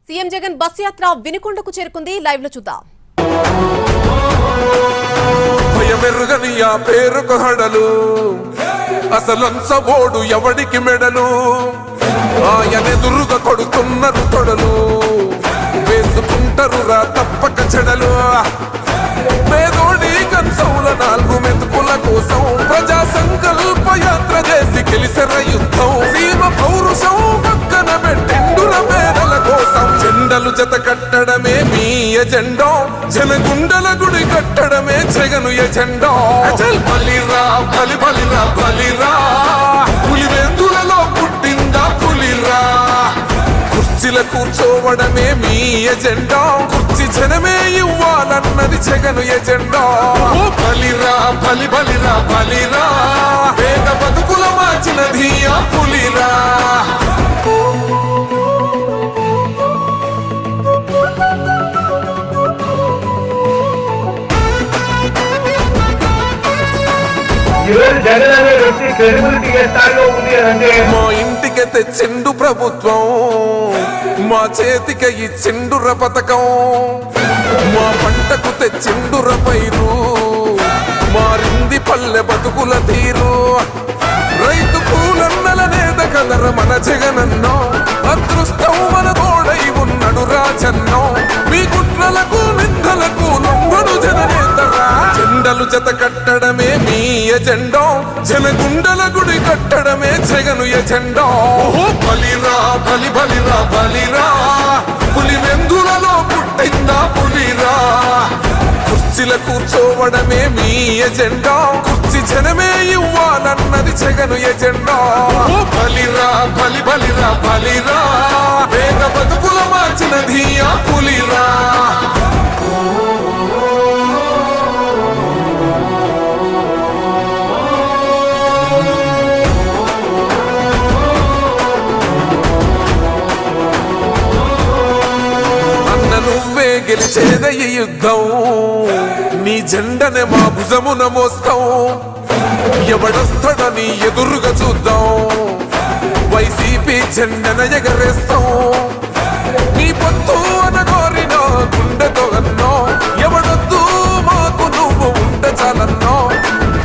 CM Jagan bus యాత్ర వినుకొండకు చేరుకుంది. Live లో చూద్దాం. భయమెరుగని ఆ పేరుకు హడలు, అసలంచబోడు ఎవడికి మెడలు, ఆయనెదురుగా కొడుతున్నారు తొడలు, వేసుకుంటారు రా తప్పక చెడలు. పేదోడి కంచంల 4 మెతుకుల కోసం ప్రజా సంకల్ప యాత్ర చేసి గెలిసెర యుద్ధం. సీమ పౌరుషం పక్కన పెట్టిండుర పేదల కోసం. జెండలు జత కట్టడమే మీ ఎజెండా, జనగుండల గుడి కట్టడమే జగను ఎజెండా. బలిరా బలి బలిరా బలిరా, పులివెందులలో పుట్టిందా పులిరా. కుర్చీల కూర్చోవడమే మీ ఎజెండా, కుర్చీ జనమే ఇవ్వాలన్నది జగను ఎజెండా. బలిరా బలి బలిరా బలిరా, పేద బతుకుల మార్చినది ఆ పులిరా. మా ఇంటికి తెచ్చిండు ప్రభుత్వం, మా చేతికి ఇచ్చిండుర పథకం. మా పంటకు తెచ్చిండుర పైరు, మారింది పల్లె బతుకుల తీరు. రైతు కూలన్నల నేత కదర మన జగనన్నో, అదృష్టం మన తోడై ఉన్నడు రాజన్నో. మీ కుట్రలకు నిందలకు లొంగడు జననేతరా. జెండలు జత కట్టడమే మీ ఎజెండా, జనగుండల గుడి కట్టడమే జగను ఎజెండా. బలిరా బలి బలిరా బలిరా, పులివెందులలో పుట్టిందా పులిరా. కుర్చీల కూర్చోవడమే మీ ఎజెండా, కుర్చీ జనమే ఇవ్వాలన్నది జగను ఎజెండా. బలిరా బలి బలిరా బలిరా, పేద బతుకుల మార్చినది ఆ పులిరా. నువ్వే గెలిచేద ఈ యుద్ధం, నీ జెండనే మా భుజమున మోస్తాం. ఎవడొస్తాడని ఎదురుగా చూద్దాం, వైసీపీ జెండన ఎగరేస్తాం. నీ పొత్తు అనగోరిన గుండెతో అన్నో, ఎవడొద్దు మాకు నువ్వు ఉంటే చాలన్నో.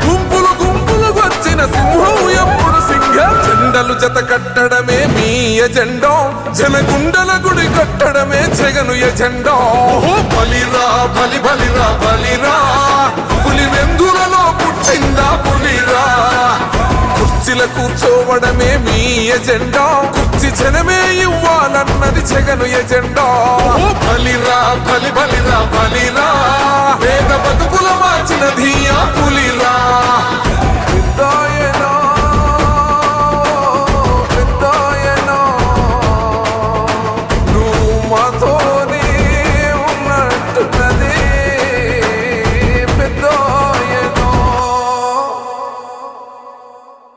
గుంపులు గుంపులు వచ్చిన సింహం ఎప్పుడు సింహ. జెండలు జత కట్టడమే మీ ఎజెండా, జనగుండల గుడి కట్టడమే జగను ఎజెండా. బలిరా బలి బలిరా బలిరా, పులివెందులలో పుట్టిందా పులిరా. కుర్చీల కూర్చోవడమే మీ ఎజెండా, కుర్చీ జనమే ఇవ్వాలన్నది జగను ఎజెండా. బలిరా బలి బలిరా బలిరా, పేద బతుకుల మార్చి